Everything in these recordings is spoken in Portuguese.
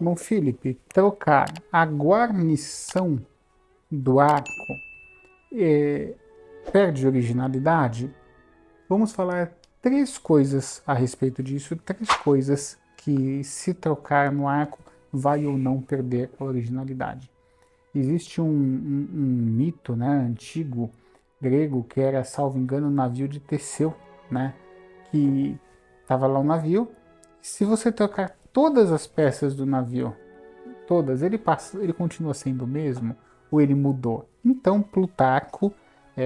Bom, Felipe, trocar a guarnição do arco perde originalidade? Vamos falar três coisas a respeito disso, três coisas que, se trocar no arco, vai ou não perder a originalidade. Existe um mito, né, antigo, grego, que era, salvo engano, o navio de Teseu, né, que estava lá o navio, e se você trocar todas as peças do navio, todas, ele continua sendo o mesmo, ou ele mudou? Então, Plutarco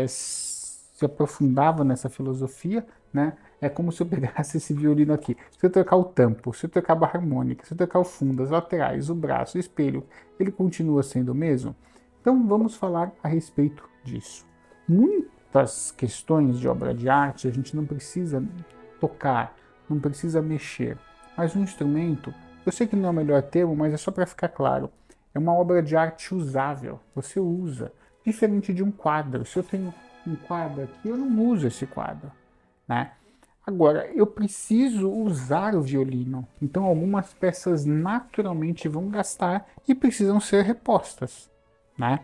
se aprofundava nessa filosofia, né? É como se eu pegasse esse violino aqui. Se eu trocar o tampo, se eu trocar a barra harmônica, se eu trocar o fundo, as laterais, o braço, o espelho, ele continua sendo o mesmo? Então vamos falar a respeito disso. Muitas questões de obra de arte a gente não precisa tocar, não precisa mexer. Mas um instrumento, eu sei que não é o melhor termo, mas é só para ficar claro, é uma obra de arte usável, você usa. Diferente de um quadro. Se eu tenho um quadro aqui, eu não uso esse quadro, né? Agora, eu preciso usar o violino, então algumas peças naturalmente vão gastar e precisam ser repostas, né?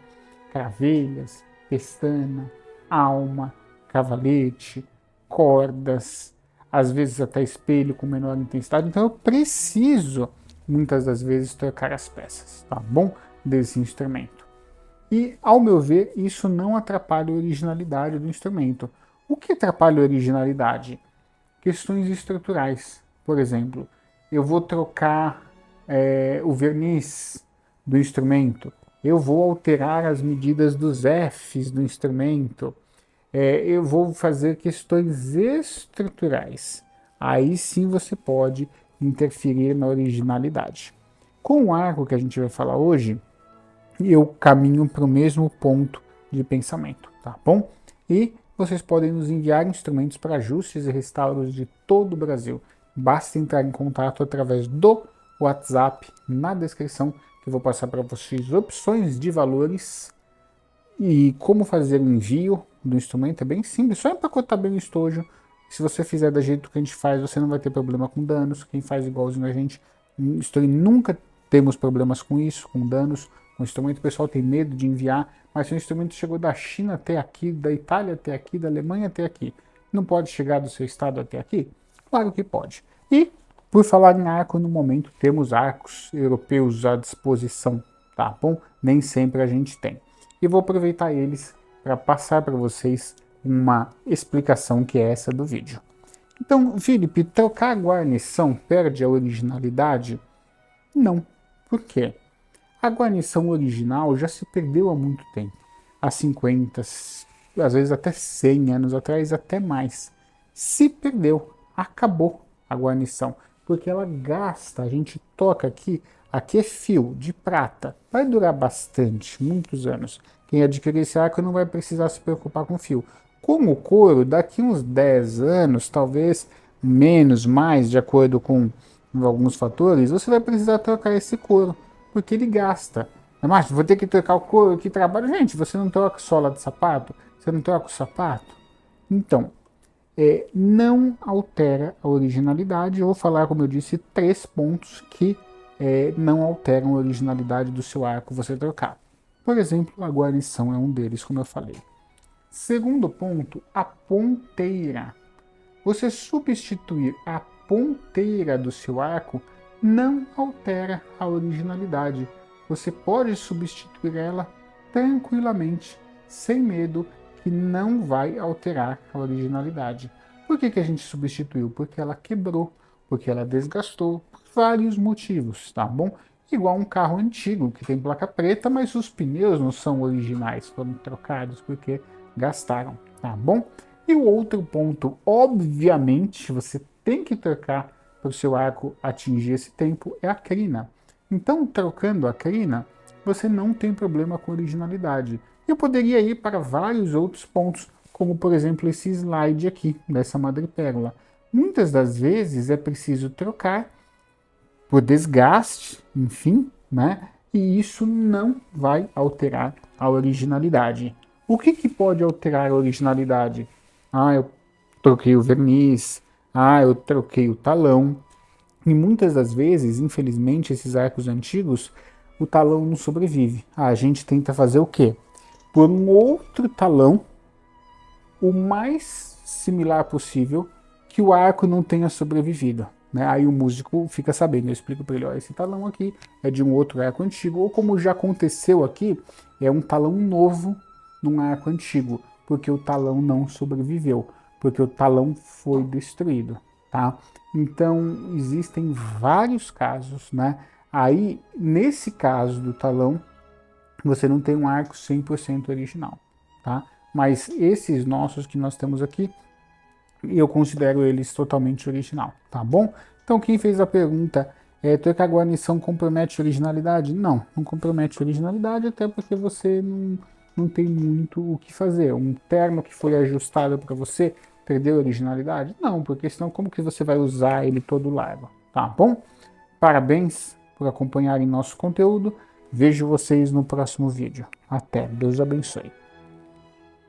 Cravelhas, pestana, alma, cavalete, cordas, às vezes até espelho com menor intensidade, então eu preciso, muitas das vezes, trocar as peças, tá bom? Desse instrumento. E, ao meu ver, isso não atrapalha a originalidade do instrumento. O que atrapalha a originalidade? Questões estruturais. Por exemplo, eu vou trocar o verniz do instrumento, eu vou alterar as medidas dos Fs do instrumento, eu vou fazer questões estruturais. Aí sim você pode interferir na originalidade. Com o arco que a gente vai falar hoje, eu caminho para o mesmo ponto de pensamento, tá bom? E vocês podem nos enviar instrumentos para ajustes e restauros de todo o Brasil. Basta entrar em contato através do WhatsApp na descrição, que eu vou passar para vocês opções de valores e como fazer o envio do instrumento. É bem simples, só empacotar bem o estojo. Se você fizer do jeito que a gente faz, você não vai ter problema com danos. Quem faz igualzinho a gente, nunca temos problemas com isso, com danos. O instrumento, o pessoal tem medo de enviar, mas se o instrumento chegou da China até aqui, da Itália até aqui, da Alemanha até aqui, não pode chegar do seu estado até aqui? Claro que pode. E, por falar em arco, no momento temos arcos europeus à disposição, tá bom? Nem sempre a gente tem. E vou aproveitar eles para passar para vocês uma explicação que é essa do vídeo. Então, Felipe, trocar a guarnição perde a originalidade? Não. Por quê? A guarnição original já se perdeu há muito tempo. Há 50, às vezes até 100 anos atrás, até mais. Se perdeu, acabou a guarnição, porque ela gasta, a gente toca aqui é fio de prata, vai durar bastante, muitos anos. Quem adquirir esse arco não vai precisar se preocupar com fio. Com o couro, daqui uns 10 anos, talvez menos, mais, de acordo com alguns fatores, você vai precisar trocar esse couro, porque ele gasta. Mas vou ter que trocar o couro, que trabalho. Gente, você não troca sola de sapato? Você não troca o sapato? Então, não altera a originalidade. Eu vou falar, como eu disse, 3 pontos que não alteram a originalidade do seu arco você trocar. Por exemplo, a guarnição é um deles, como eu falei. Segundo ponto, a ponteira. Você substituir a ponteira do seu arco não altera a originalidade. Você pode substituir ela tranquilamente, sem medo, que não vai alterar a originalidade. Por que a gente substituiu? Porque ela quebrou, porque ela desgastou, por vários motivos, tá bom? Igual um carro antigo que tem placa preta, mas os pneus não são originais, foram trocados porque gastaram, tá bom? E o outro ponto, obviamente, você tem que trocar para o seu arco atingir esse tempo, é a crina. Então, trocando a crina, você não tem problema com originalidade. Eu poderia ir para vários outros pontos, como por exemplo esse slide aqui, dessa madrepérola. Muitas das vezes é preciso trocar por desgaste, enfim, né? E isso não vai alterar a originalidade. O que pode alterar a originalidade? Ah, eu troquei o verniz, eu troquei o talão. E muitas das vezes, infelizmente, esses arcos antigos, o talão não sobrevive. A gente tenta fazer o quê? Por um outro talão, o mais similar possível, que o arco não tenha sobrevivido. Né? Aí o músico fica sabendo, eu explico para ele, ó, esse talão aqui é de um outro arco antigo, ou como já aconteceu aqui, é um talão novo num arco antigo, porque o talão não sobreviveu, porque o talão foi destruído, tá? Então, existem vários casos, né? Aí, nesse caso do talão, você não tem um arco 100% original, tá? Mas esses nossos que nós temos aqui, eu considero eles totalmente original, tá bom? Então, quem fez a pergunta, trocar guarnição compromete originalidade? Não, não compromete originalidade, até porque você não tem muito o que fazer. Um terno que foi ajustado para você perdeu originalidade? Não, porque senão como que você vai usar ele todo largo, tá bom? Parabéns por acompanharem nosso conteúdo. Vejo vocês no próximo vídeo. Até, Deus abençoe.